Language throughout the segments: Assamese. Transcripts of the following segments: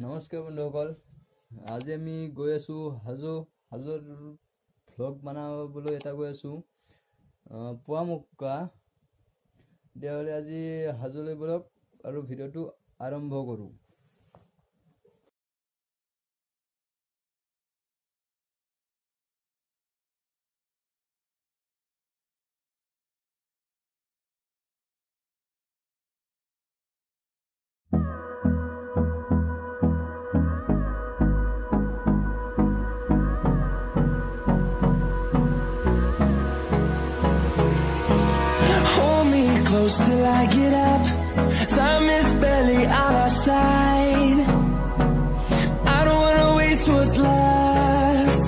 নমস্কাৰ বন্ধুসকল, আজি আমি গৈ আছো হাজোৰ ভ্লগ বনাবলৈ এটা গৈ আছো powamocca। তেতিয়াহ'লে আজি হাজোলৈ বলক আৰু ভিডিঅ'টো আৰম্ভ কৰোঁ। Close till I get up. Time is barely on our side. I don't wanna waste what's left.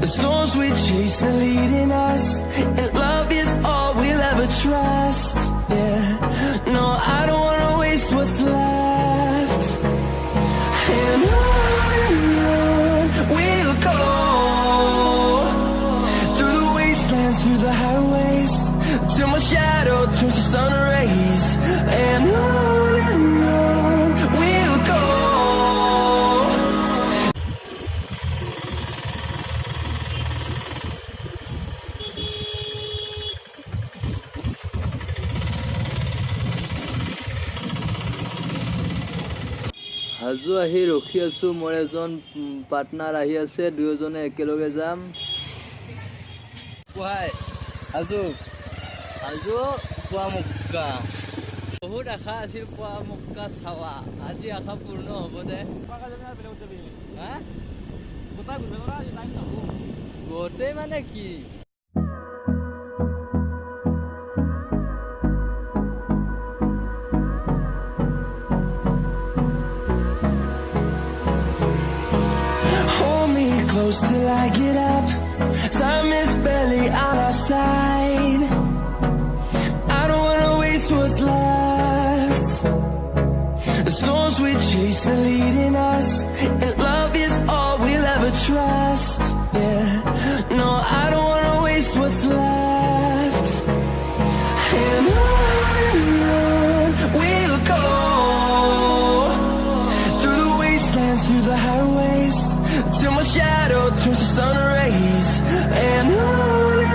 The storms we chase are leading us, and love is all we'll ever trust. Yeah, no, I don't wanna waste what's left. And on we'll go, through the wastelands, through the highways, till my shadow turns to sun rays. And on we'll go. Hajo আহি ৰখি আছো। মোৰ এজন পাৰ্টনাৰ আহি আছে, দুয়োজনে একেলগে যাম। হাজো powamocca। বহুত আশা আছিল powamocca চাৱা, আজি আশা পূৰ্ণ হ'ব দে। গোটেই মানে কি Close till I get up. Time is barely on our side. I don't wanna waste what's left. The storms we chase are leading us, and love is all we'll ever trust. Yeah, no, I don't wanna waste what's left. And on we'll go, through the wastelands, through the highways, till my shadow turns to sun rays. And on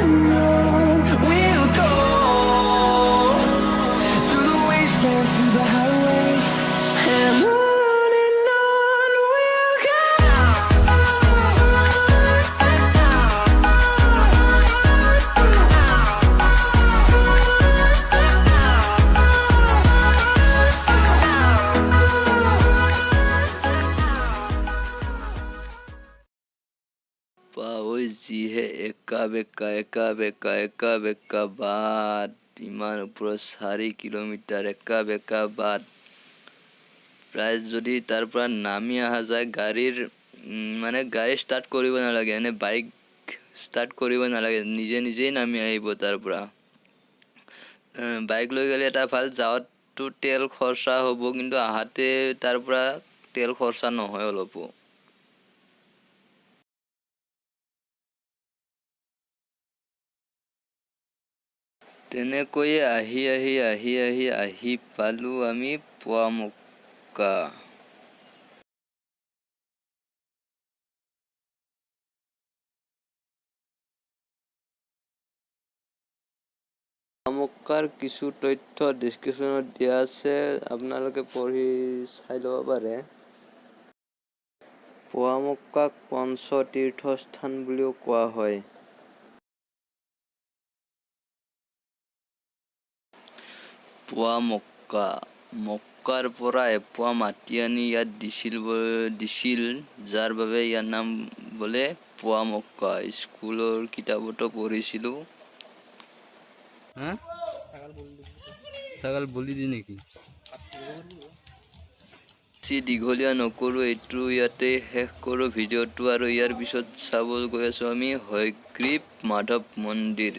we'll go, through the wastelands, through the highways. And on we'll go. ঐ যিহে একা বেকা বাট, ইমান ওপৰত 4 কিলোমিটাৰ একা বেকা বাট। প্ৰায় যদি তাৰ পৰা নামি অহা যায়, গাড়ী ষ্টাৰ্ট কৰিব নালাগে, এনে বাইক ষ্টাৰ্ট কৰিব নালাগে, নিজেই নামি আহিব তাৰ পৰা। বাইক লৈ গ'লে এটা ভাল, যাওঁতো তেল খৰচা হ'ব, কিন্তু আহাতে তাৰ পৰা তেল খৰচা নহয় অলপো। তেনেকৈয়ে আহি পালো আমি powamocca। powamoccaৰ কিছু তথ্য ডেছক্ৰিপশ্যনত দিয়া আছে, আপোনালোকে পঢ়ি চাই ল'ব পাৰে। powamoccaক পঞ্চ তীৰ্থস্থান বুলিও কোৱা হয়। মক্কাৰ পৰা এপোৱা মাটি আনি ইয়াত দিছিল, যাৰ বাবে ইয়াৰ নাম বোলে powamocca। স্কুলৰ কিতাপতো পঢ়িছিলো। ছাগল বলি দি নেকি? দীঘলীয়া নকৰো, এইটো ইয়াতে শেষ কৰো ভিডিঅ'টো। আৰু ইয়াৰ পিছত চাব গৈ আছো আমি হয়গ্ৰীৱ মাধৱ মন্দিৰ।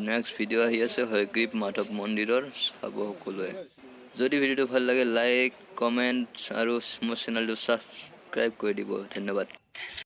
নেক্সট ভিডিঅ' আহি আছে হয়গ্ৰীৱ মাধৱ মন্দিৰৰ, চাব সকলোৱে। যদি ভিডিঅ'টো ভাল লাগে, লাইক, কমেণ্ট আৰু মোৰ চেনেলটো ছাবস্ক্ৰাইব কৰি দিব। ধন্যবাদ।